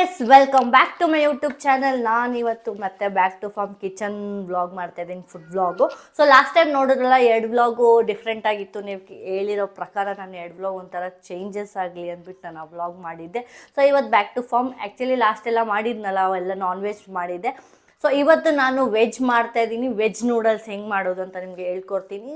Guys, welcome back to my YouTube channel. ನಾನು ಇವತ್ತು ಮತ್ತೆ back to farm kitchen vlog ಮಾಡ್ತಾ ಇದ್ದೀನಿ, food vlog. So last time ನೋಡಿದ್ರಲ್ಲ, 2 ವ್ಲಾಗು ಡಿಫ್ರೆಂಟ್ ಆಗಿತ್ತು. ನೀವು ಹೇಳಿರೋ ಪ್ರಕಾರ ನಾನು 2 ವ್ಲಾಗ್ ಒಂಥರ ಚೇಂಜಸ್ ಆಗಲಿ ಅಂದ್ಬಿಟ್ಟು ನಾನು ಆ ವ್ಲಾಗ್ ಮಾಡಿದ್ದೆ. ಸೊ ಇವತ್ತು back to farm. Actually last ಎಲ್ಲ ಮಾಡಿದ್ನಲ್ಲ, ಅವೆಲ್ಲ ನಾನ್ ವೆಜ್ ಮಾಡಿದ್ದೆ. ಸೊ ಇವತ್ತು ನಾನು ವೆಜ್ ಮಾಡ್ತಾ ಇದ್ದೀನಿ. ವೆಜ್ ನೂಡಲ್ಸ್ ಹೆಂಗೆ ಮಾಡೋದು ಅಂತ ನಿಮಗೆ ಹೇಳ್ಕೊಡ್ತೀನಿ.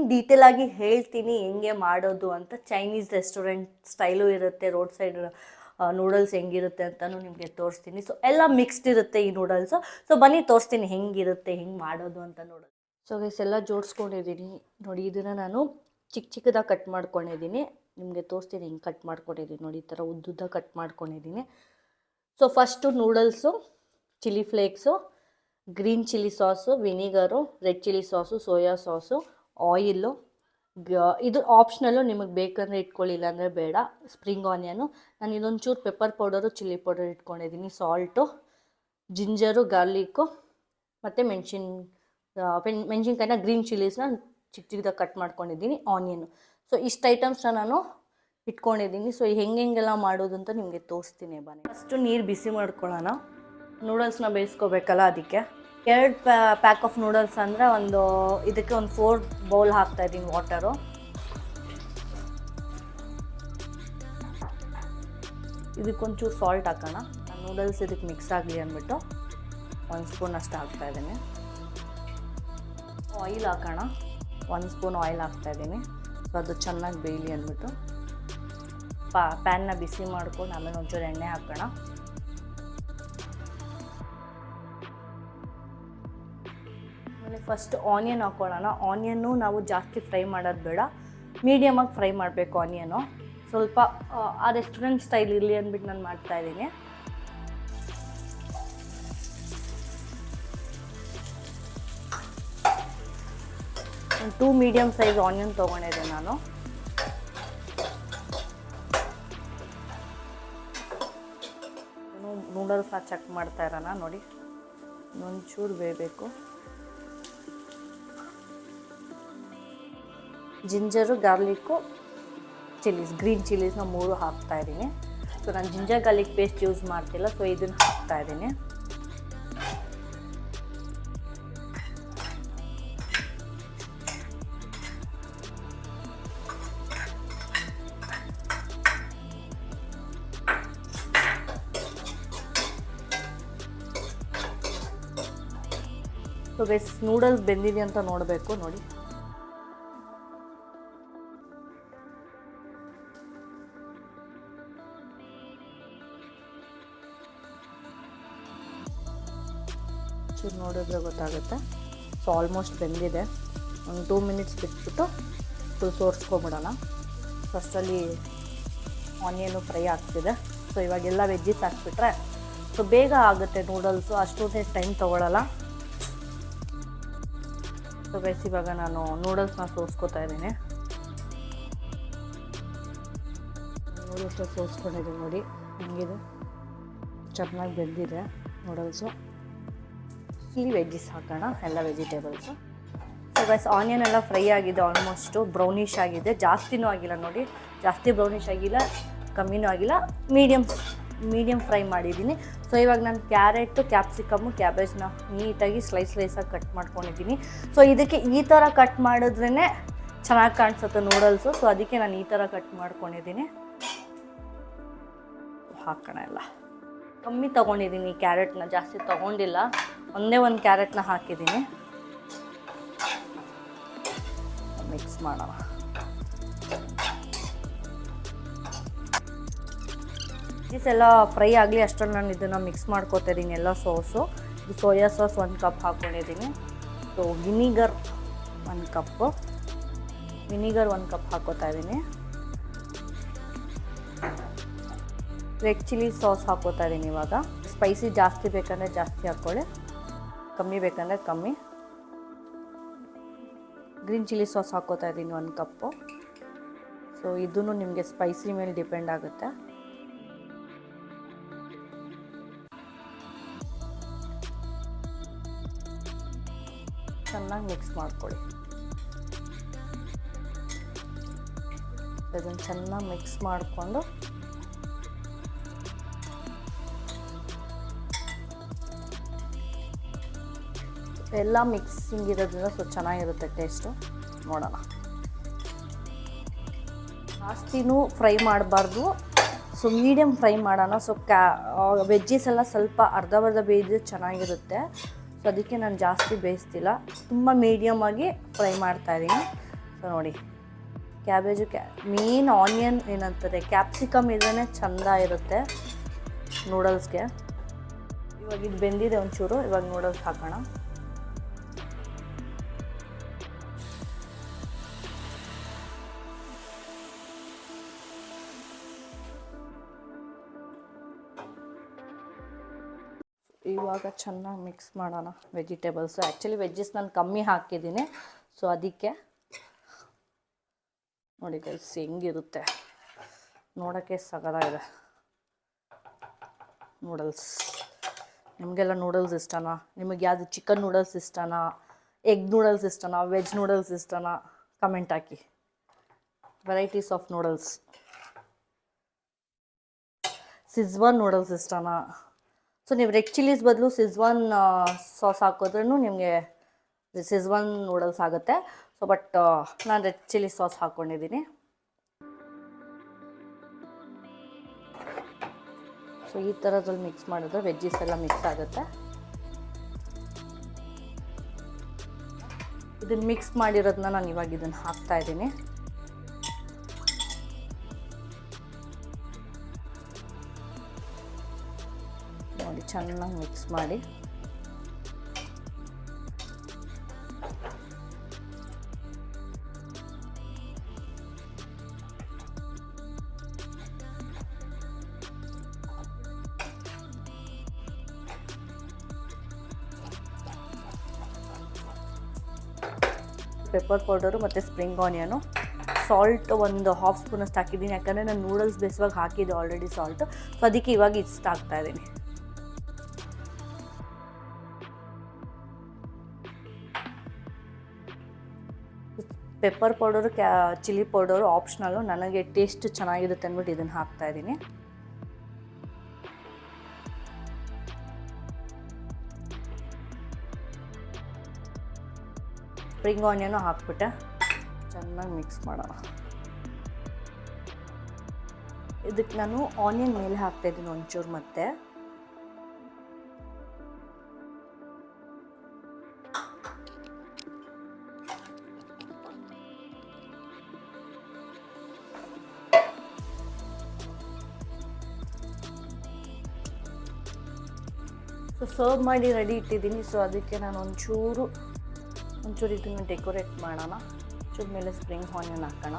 ಡೀಟೇಲ್ ಆಗಿ ಹೇಳ್ತೀನಿ ಹೆಂಗೆ ಮಾಡೋದು ಅಂತ. ಚೈನೀಸ್ ರೆಸ್ಟೋರೆಂಟ್ ಸ್ಟೈಲು ಇರುತ್ತೆ, ರೋಡ್ ಸೈಡ್ ನೂಡಲ್ಸ್ ಹೆಂಗಿರುತ್ತೆ ಅಂತಲೂ ನಿಮಗೆ ತೋರಿಸ್ತೀನಿ. ಸೊ ಎಲ್ಲ ಮಿಕ್ಸ್ಡ್ ಇರುತ್ತೆ ಈ ನೂಡಲ್ಸು. ಸೊ ಬನ್ನಿ ತೋರಿಸ್ತೀನಿ ಹೆಂಗಿರುತ್ತೆ, ಹೆಂಗೆ ಮಾಡೋದು ಅಂತ ನೋಡೋದು. ಸೊ ಗೈಸ್, ಎಲ್ಲ ಜೋಡಿಸ್ಕೊಂಡಿದ್ದೀನಿ ನೋಡಿ. ಇದನ್ನು ನಾನು ಚಿಕ್ಕದಾಗಿ ಕಟ್ ಮಾಡ್ಕೊಂಡಿದ್ದೀನಿ. ನಿಮಗೆ ತೋರಿಸ್ತೀನಿ ಹೆಂಗೆ ಕಟ್ ಮಾಡ್ಕೊಂಡಿದ್ದೀನಿ ನೋಡಿ. ಈ ಥರ ಉದ್ದುದ್ದ ಕಟ್ ಮಾಡ್ಕೊಂಡಿದ್ದೀನಿ. So first noodles, chilli flakes, green chilli sauce, vinegar, red chilli sauce, soya sauce, oil. ಇದು ಆಪ್ಷನಲ್ಲು, ನಿಮಗೆ ಬೇಕಂದರೆ ಇಟ್ಕೊಳ್ಳಿ, ಇಲ್ಲಾಂದರೆ ಬೇಡ. ಸ್ಪ್ರಿಂಗ್ ಆನಿಯನು, ನಾನು ಇದೊಂದು ಚೂರು ಪೆಪ್ಪರ್ ಪೌಡರು, ಚಿಲ್ಲಿ ಪೌಡರ್ ಇಟ್ಕೊಂಡಿದ್ದೀನಿ. ಸಾಲ್ಟು, ಜಿಂಜರು, ಗಾರ್ಲಿಕ್ಕು ಮತ್ತು ಮೆಣಸಿನ್ಕಾಯಿನ, ಗ್ರೀನ್ ಚಿಲ್ಲೀಸ್ನ ಚಿಕ್ಕದಾಗಿ ಕಟ್ ಮಾಡ್ಕೊಂಡಿದ್ದೀನಿ, ಆನಿಯನು. ಸೊ ಇಷ್ಟು ಐಟಮ್ಸ್ನ ನಾನು ಇಟ್ಕೊಂಡಿದ್ದೀನಿ. ಸೊ ಹೆಂಗೆಲ್ಲ ಮಾಡೋದು ಅಂತ ನಿಮಗೆ ತೋರಿಸ್ತೀನಿ ಬನ್ನಿ. ಫಸ್ಟು ನೀರು ಬಿಸಿ ಮಾಡ್ಕೊಳ್ಳೋಣ. ನೂಡಲ್ಸ್ನ ಬೇಯಿಸ್ಕೋಬೇಕಲ್ಲ, ಅದಕ್ಕೆ 2 ಪ್ಯಾಕ್ ಆಫ್ ನೂಡಲ್ಸ್ ಅಂದರೆ ಇದಕ್ಕೆ ಒಂದು 4 ಬೌಲ್ ಹಾಕ್ತಾಯಿದ್ದೀನಿ ವಾಟರು. ಇದಕ್ಕೊಂಚೂರು ಸಾಲ್ಟ್ ಹಾಕೋಣ. ನೂಡಲ್ಸ್ ಇದಕ್ಕೆ ಮಿಕ್ಸ್ ಆಗಲಿ ಅಂದ್ಬಿಟ್ಟು 1 ಸ್ಪೂನ್ ಅಷ್ಟು ಹಾಕ್ತಾಯಿದ್ದೀನಿ. ಆಯಿಲ್ ಹಾಕೋಣ. 1 ಸ್ಪೂನ್ ಆಯಿಲ್ ಹಾಕ್ತಾಯಿದ್ದೀನಿ. ಸೊ ಅದು ಚೆನ್ನಾಗಿ ಬೇಯಲಿ ಅಂದ್ಬಿಟ್ಟು ಪ್ಯಾನ್ನ ಬಿಸಿ ಮಾಡ್ಕೊಂಡು ಆಮೇಲೆ ಒಂಚೂರು ಎಣ್ಣೆ ಹಾಕೋಣ. ಫಸ್ಟ್ ಆನಿಯನ್ ಹಾಕ್ಕೊಳ್ಳೋಣ. ಆನಿಯನ್ನು ನಾವು ಜಾಸ್ತಿ ಫ್ರೈ ಮಾಡೋದು ಬೇಡ, ಮೀಡಿಯಮಾಗಿ ಫ್ರೈ ಮಾಡಬೇಕು ಆನಿಯನು. ಸ್ವಲ್ಪ ಆ ರೆಸ್ಟೋರೆಂಟ್ ಸ್ಟೈಲ್ ಇರಲಿ ಅಂದ್ಬಿಟ್ಟು ನಾನು ಮಾಡ್ತಾಯಿದ್ದೀನಿ. ಒಂದು 2 ಮೀಡಿಯಮ್ ಸೈಜ್ ಆನಿಯನ್ ತೊಗೊಂಡಿದ್ದೆ ನಾನು. ನೂಡಲ್ಸ್ನ ಚೆಕ್ ಮಾಡ್ತಾ ಇರೋಣ ನೋಡಿ. ಒಂಚೂರು ಬೇಯಬೇಕು. ಜಿಂಜರು, ಗಾರ್ಲಿಕ್ಕು, ಚಿಲ್ಲೀಸ್, ಗ್ರೀನ್ ಚಿಲ್ಲೀಸ್ನ 3 ಹಾಕ್ತಾಯಿದ್ದೀನಿ. ಸೊ ನಾನು ಜಿಂಜರ್ ಗಾರ್ಲಿಕ್ ಪೇಸ್ಟ್ ಯೂಸ್ ಮಾಡ್ತಿಲ್ಲ, ಸೊ ಇದನ್ನು ಹಾಕ್ತಾಯಿದ್ದೀನಿ. ಸೊ ಗೈಸ್, ನೂಡಲ್ಸ್ ಬೆಂದಿದೆ ಅಂತ ನೋಡಬೇಕು ನೋಡಿ. ನೋಡಿದ್ರೆ ಗೊತ್ತಾಗುತ್ತೆ. ಸೊ ಆಲ್ಮೋಸ್ಟ್ ಬೆಂದಿದೆ. ಒಂದು 2 ಮಿನಿಟ್ಸ್ ಬಿಟ್ಬಿಟ್ಟು ಸೋರಿಸ್ಕೊಂಬಿಡೋಣ. ಫಸ್ಟಲ್ಲಿ ಆನಿಯನು ಫ್ರೈ ಆಗ್ತಿದೆ. ಸೊ ಇವಾಗೆಲ್ಲ ವೆಜ್ಜಿಸ್ ಹಾಕ್ಬಿಟ್ರೆ ಸೊ ಬೇಗ ಆಗುತ್ತೆ ನೂಡಲ್ಸು, ಅಷ್ಟೊಂದೇ ಟೈಮ್ ತೊಗೊಳ್ಳಲ್ಲ. ಸೊ ಗೈಸ್, ಇವಾಗ ನಾನು ನೂಡಲ್ಸ್ನ ಸೋಸ್ಕೋತಾ ಇದ್ದೀನಿ. ನೂಡಲ್ಸ್ನ ಸೋಸ್ಕೊಂಡಿದ್ದೀನಿ ನೋಡಿ, ಹೆಂಗಿದೆ, ಚೆನ್ನಾಗಿ ಬೆಂದಿದೆ ನೂಡಲ್ಸು. ಇಲ್ಲಿ ವೆಜ್ಜಿಸ್ ಹಾಕೋಣ, ಎಲ್ಲ ವೆಜಿಟೇಬಲ್ಸು. ಸೊ ಗೈಸ್, ಆನಿಯನ್ ಎಲ್ಲ ಫ್ರೈ ಆಗಿದೆ, ಆಲ್ಮೋಸ್ಟು ಬ್ರೌನಿಷ್ ಆಗಿದೆ. ಜಾಸ್ತಿನೂ ಆಗಿಲ್ಲ ನೋಡಿ, ಜಾಸ್ತಿ ಬ್ರೌನಿಷ್ ಆಗಿಲ್ಲ, ಕಮ್ಮಿನೂ ಆಗಿಲ್ಲ, ಮೀಡಿಯಮ್ ಫ್ರೈ ಮಾಡಿದ್ದೀನಿ. ಸೊ ಇವಾಗ ನಾನು ಕ್ಯಾರೆಟು, ಕ್ಯಾಪ್ಸಿಕಮ್ಮು, ಕ್ಯಾಬೇಜ್ನ ನೀಟಾಗಿ ಸ್ಲೈಸಾಗಿ ಕಟ್ ಮಾಡ್ಕೊಂಡಿದ್ದೀನಿ. ಸೊ ಇದಕ್ಕೆ ಈ ಥರ ಕಟ್ ಮಾಡಿದ್ರೇ ಚೆನ್ನಾಗಿ ಕಾಣಿಸುತ್ತೆ ನೂಡಲ್ಸು. ಸೊ ಅದಕ್ಕೆ ನಾನು ಈ ಥರ ಕಟ್ ಮಾಡ್ಕೊಂಡಿದ್ದೀನಿ. ಹಾಕೋಣ. ಎಲ್ಲ ಕಮ್ಮಿ ತೊಗೊಂಡಿದ್ದೀನಿ ಕ್ಯಾರೆಟ್ನ, ಜಾಸ್ತಿ ತೊಗೊಂಡಿಲ್ಲ. ಒಂದೇ ಒಂದು ಕ್ಯಾರೆಟ್ನ ಹಾಕಿದ್ದೀನಿ. ಮಿಕ್ಸ್ ಮಾಡೋಣ. ಎಲ್ಲ ಫ್ರೈ ಆಗಲಿ ಅಷ್ಟರಲ್ಲಿ ನಾನು ಇದನ್ನು ಮಿಕ್ಸ್ ಮಾಡ್ಕೋತಾ ಇದ್ದೀನಿ. ಎಲ್ಲ ಸಾಸು, ಇದು ಸೋಯಾ ಸಾಸ್ 1 ಕಪ್ ಹಾಕ್ಕೊಂಡಿದ್ದೀನಿ. ಸೊ ವಿನಿಗರ್ 1 ಕಪ್ಪು, ವಿನಿಗರ್ 1 ಕಪ್ ಹಾಕೋತಾ ಇದ್ದೀನಿ. ರೆಡ್ ಚಿಲ್ಲಿ ಸಾಸ್ ಹಾಕೋತಾ ಇದ್ದೀನಿ. ಇವಾಗ ಸ್ಪೈಸಿ ಜಾಸ್ತಿ ಬೇಕಂದರೆ ಜಾಸ್ತಿ ಹಾಕ್ಕೊಳ್ಳಿ, ಕಮ್ಮಿ ಬೇಕಂದರೆ ಕಮ್ಮಿ. ಗ್ರೀನ್ ಚಿಲ್ಲಿ ಸಾಸ್ ಹಾಕೋತಾ ಇದ್ದೀನಿ 1 ಕಪ್ಪು. ಸೊ ಇದೂ ನಿಮಗೆ ಸ್ಪೈಸಿ ಮೇಲೆ ಡಿಪೆಂಡ್ ಆಗುತ್ತೆ. ಚೆನ್ನಾಗಿ ಮಿಕ್ಸ್ ಮಾಡ್ಕೊಳ್ಳಿ. ಇದನ್ನು ಚೆನ್ನಾಗಿ ಮಿಕ್ಸ್ ಮಾಡಿಕೊಂಡು ಎಲ್ಲ ಮಿಕ್ಸಿಂಗ್ ಇರೋದ್ರಿಂದ ಸೊ ಚೆನ್ನಾಗಿರುತ್ತೆ ಟೇಸ್ಟು. ನೋಡೋಣ. ಜಾಸ್ತಿನೂ ಫ್ರೈ ಮಾಡಬಾರ್ದು, ಸೊ ಮೀಡಿಯಮ್ ಫ್ರೈ ಮಾಡೋಣ. ಸೊ ವೆಜ್ಜೀಸ್ ಎಲ್ಲ ಸ್ವಲ್ಪ ಅರ್ಧ ಬೇಯಿದ್ರೆ ಚೆನ್ನಾಗಿರುತ್ತೆ. ಸೊ ಅದಕ್ಕೆ ನಾನು ಜಾಸ್ತಿ ಬೇಯಿಸ್ತಿಲ್ಲ, ತುಂಬ ಮೀಡಿಯಮಾಗಿ ಫ್ರೈ ಮಾಡ್ತಾಯಿದ್ದೀನಿ. ಸೊ ನೋಡಿ, ಕ್ಯಾಬೇಜು ಮೇನ್ ಆನಿಯನ್ ಏನಂತಾರೆ ಕ್ಯಾಪ್ಸಿಕಮ್ ಇದ್ರೇ ಚೆಂದ ಇರುತ್ತೆ ನೂಡಲ್ಸ್ಗೆ. ಇವಾಗ ಇದು ಬೆಂದಿದೆ ಒಂಚೂರು, ಇವಾಗ ನೂಡಲ್ಸ್ ಹಾಕೋಣ. ಇವಾಗ ಚೆನ್ನಾಗಿ ಮಿಕ್ಸ್ ಮಾಡೋಣ ವೆಜಿಟೇಬಲ್ಸು. ಆ್ಯಕ್ಚುಲಿ ವೆಜ್ಜಸ್ ನಾನು ಕಮ್ಮಿ ಹಾಕಿದ್ದೀನಿ, ಸೊ ಅದಕ್ಕೆ ನೋಡಿ ಗೈಸ್ ಹೆಂಗಿರುತ್ತೆ ನೋಡೋಕ್ಕೆ ಸಗದಾಗಿದೆ ನೂಡಲ್ಸ್. ನಿಮಗೆಲ್ಲ ನೂಡಲ್ಸ್ ಇಷ್ಟನಾ? ನಿಮಗೆ ಯಾವುದು ಚಿಕನ್ ನೂಡಲ್ಸ್ ಇಷ್ಟನಾ, ಎಗ್ ನೂಡಲ್ಸ್ ಇಷ್ಟನಾ, ವೆಜ್ ನೂಡಲ್ಸ್ ಇಷ್ಟನಾ? Comment hockey. Varieties of noodles. ಸಿಜ್ವಾನ್ noodles ಇಷ್ಟನಾ? ಸೊ ನೀವು ರೆಡ್ ಚಿಲ್ಲೀಸ್ ಬದಲು ಸಿಜ್ವಾನ್ ಸಾಸ್ ಹಾಕಿದ್ರೂ ನಿಮಗೆ ಸಿಜ್ವಾನ್ ನೂಡಲ್ಸ್ ಆಗುತ್ತೆ. ಸೊ ಬಟ್ ನಾನು ರೆಡ್ ಚಿಲ್ಲಿ ಸಾಸ್ ಹಾಕ್ಕೊಂಡಿದ್ದೀನಿ. ಸೊ ಈ ಥರದಲ್ಲಿ ಮಿಕ್ಸ್ ಮಾಡಿದ್ರೆ ವೆಜ್ಜೀಸ್ ಎಲ್ಲ ಮಿಕ್ಸ್ ಆಗುತ್ತೆ. ಇದನ್ನು ಮಿಕ್ಸ್ ಮಾಡಿರೋದನ್ನ ನಾನು ಇವಾಗ ಇದನ್ನು ಹಾಕ್ತಾಯಿದ್ದೀನಿ. ನೋಡಿ ಚೆನ್ನಾಗಿ ಮಿಕ್ಸ್ ಮಾಡಿ ಪೆಪ್ಪರ್ ಪೌಡರು ಮತ್ತು ಸ್ಪ್ರಿಂಗ್ ಆನಿಯನು, ಸಾಲ್ಟ್ ಒಂದು ಹಾಫ್ ಸ್ಪೂನಷ್ಟು ಹಾಕಿದ್ದೀನಿ. ಯಾಕಂದರೆ ನಾನು ನೂಡಲ್ಸ್ ಬೇಯಿಸುವಾಗ ಹಾಕಿದ್ದೆ ಆಲ್ರೆಡಿ ಸಾಲ್ಟು, ಸೊ ಅದಕ್ಕೆ ಇವಾಗ ಇಷ್ಟು ಹಾಕ್ತಾಯಿದ್ದೀನಿ. Pepper powder chilli powder optional, ನನಗೆ ಟೇಸ್ಟ್ ಚೆನ್ನಾಗಿರುತ್ತೆ ಅಂದ್ಬಿಟ್ಟು ಇದನ್ನು ಹಾಕ್ತಾಯಿದ್ದೀನಿ. ಸ್ಪ್ರಿಂಗ್ ಆನಿಯನು ಹಾಕ್ಬಿಟ್ಟೆ, ಚೆನ್ನಾಗಿ ಮಿಕ್ಸ್ ಮಾಡೋಣ. ಇದಕ್ಕೆ ನಾನು ಆನಿಯನ್ ಮೇಲೆ ಹಾಕ್ತಾಯಿದ್ದೀನಿ ಒಂಚೂರು. ಮತ್ತೆ ಸೊ ಸರ್ವ್ ಮಾಡಿ ರೆಡಿ ಇಟ್ಟಿದ್ದೀನಿ. ಸೊ ಅದಕ್ಕೆ ನಾನು ಒಂಚೂರು ಇದನ್ನು ಡೆಕೋರೇಟ್ ಮಾಡೋಣ. ಚೂರು ಮೇಲೆ ಸ್ಪ್ರಿಂಗ್ ಆನಿಯನ್ ಹಾಕೋಣ.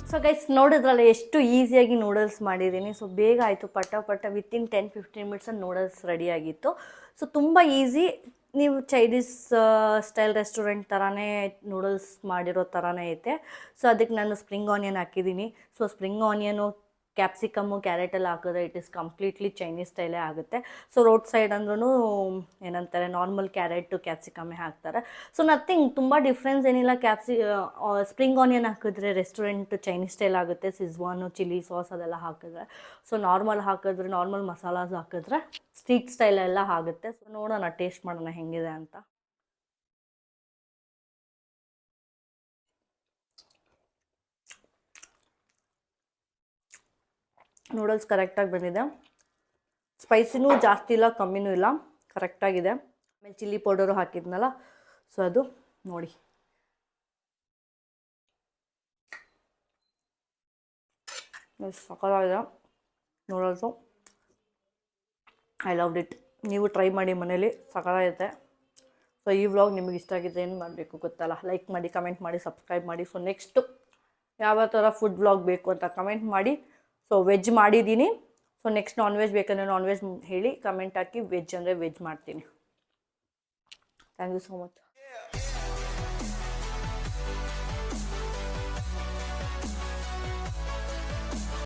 ಸೊ ಗೈಸ್ ನೋಡಿದ್ರಲ್ಲ ಎಷ್ಟು ಈಸಿಯಾಗಿ ನೂಡಲ್ಸ್ ಮಾಡಿದ್ದೀನಿ. ಸೊ ಬೇಗ ಆಯಿತು, ಪಟ ವಿತಿನ್ 10-15 ಮಿನಿಟ್ಸಲ್ಲಿ ನೂಡಲ್ಸ್ ರೆಡಿಯಾಗಿತ್ತು. ಸೊ ತುಂಬ ಈಸಿ. ನೀವು ಚೈನೀಸ್ ಸ್ಟೈಲ್ ರೆಸ್ಟೋರೆಂಟ್ ಥರನೇ ನೂಡಲ್ಸ್ ಮಾಡಿರೋ ಥರನೇ ಐತೆ. ಸೊ ಅದಕ್ಕೆ ನಾನು ಸ್ಪ್ರಿಂಗ್ ಆನಿಯನ್ ಹಾಕಿದ್ದೀನಿ. So spring onion, capsicum, carrot ಎಲ್ಲ ಹಾಕಿದ್ರೆ ಇಟ್ ಇಸ್ ಕಂಪ್ಲೀಟ್ಲಿ ಚೈನೀಸ್ ಸ್ಟೈಲೇ ಆಗುತ್ತೆ. ಸೊ ರೋಡ್ ಸೈಡ್ ಅಂದ್ರೂ ಏನಂತಾರೆ ನಾರ್ಮಲ್ ಕ್ಯಾರೆಟು ಕ್ಯಾಪ್ಸಿಕಮ್ಮೇ ಹಾಕ್ತಾರೆ. ಸೊ ನಥಿಂಗ್, ತುಂಬ ಡಿಫ್ರೆನ್ಸ್ ಏನಿಲ್ಲ. ಸ್ಪ್ರಿಂಗ್ ಆನಿಯನ್ ಹಾಕಿದ್ರೆ ರೆಸ್ಟೋರೆಂಟ್ ಚೈನೀಸ್ ಸ್ಟೈಲ್ ಆಗುತ್ತೆ. ಸಿಜ್ವಾನು, ಚಿಲ್ಲಿ ಸಾಸ್ ಅದೆಲ್ಲ ಹಾಕಿದ್ರೆ. ಸೊ ನಾರ್ಮಲ್ ಹಾಕಿದ್ರೆ, ನಾರ್ಮಲ್ ಮಸಾಲಾಸ್ ಹಾಕಿದ್ರೆ ಸ್ಟ್ರೀಟ್ ಸ್ಟೈಲ್ ಎಲ್ಲ ಆಗುತ್ತೆ. ಸೊ ನೋಡೋಣ, ಟೇಸ್ಟ್ ಮಾಡೋಣ ಹೆಂಗಿದೆ ಅಂತ. ನೂಡಲ್ಸ್ ಕರೆಕ್ಟಾಗಿ ಬಂದಿದೆ. ಸ್ಪೈಸಿನೂ ಜಾಸ್ತಿ ಇಲ್ಲ, ಕಮ್ಮಿನೂ ಇಲ್ಲ, ಕರೆಕ್ಟಾಗಿದೆ. ಆಮೇಲೆ ಚಿಲ್ಲಿ ಪೌಡರು ಹಾಕಿದ್ನಲ್ಲ, ಸೊ ಅದು ನೋಡಿ. ಸಕ್ಕತ್ತಾಗಿದೆ ನೂಡಲ್ಸು. I loved it. ನೀವು ಟ್ರೈ ಮಾಡಿ ಮನೇಲಿ, ಸಕ್ಕತ್ತಾಗೈತೆ. ಸೊ ಈ ವ್ಲಾಗ್ ನಿಮಗೆ ಇಷ್ಟ ಆಗಿದೆ, ಏನು ಮಾಡಬೇಕು ಗೊತ್ತಲ್ಲ, ಲೈಕ್ ಮಾಡಿ, ಕಮೆಂಟ್ ಮಾಡಿ, ಸಬ್ಸ್ಕ್ರೈಬ್ ಮಾಡಿ. ಸೊ ನೆಕ್ಸ್ಟು ಯಾವ ಥರ ಫುಡ್ ವ್ಲಾಗ್ ಬೇಕು ಅಂತ ಕಮೆಂಟ್ ಮಾಡಿ. ಸೊ ವೆಜ್ ಮಾಡಿದ್ದೀನಿ. ಸೊ ನೆಕ್ಸ್ಟ್ ನಾನ್ ವೆಜ್ ಬೇಕಂದರೆ ನಾನ್ ವೆಜ್ ಹೇಳಿ, ಕಮೆಂಟ್ ಹಾಕಿ. ವೆಜ್ ಅಂದರೆ ವೆಜ್ ಮಾಡ್ತೀನಿ. Thank you so much.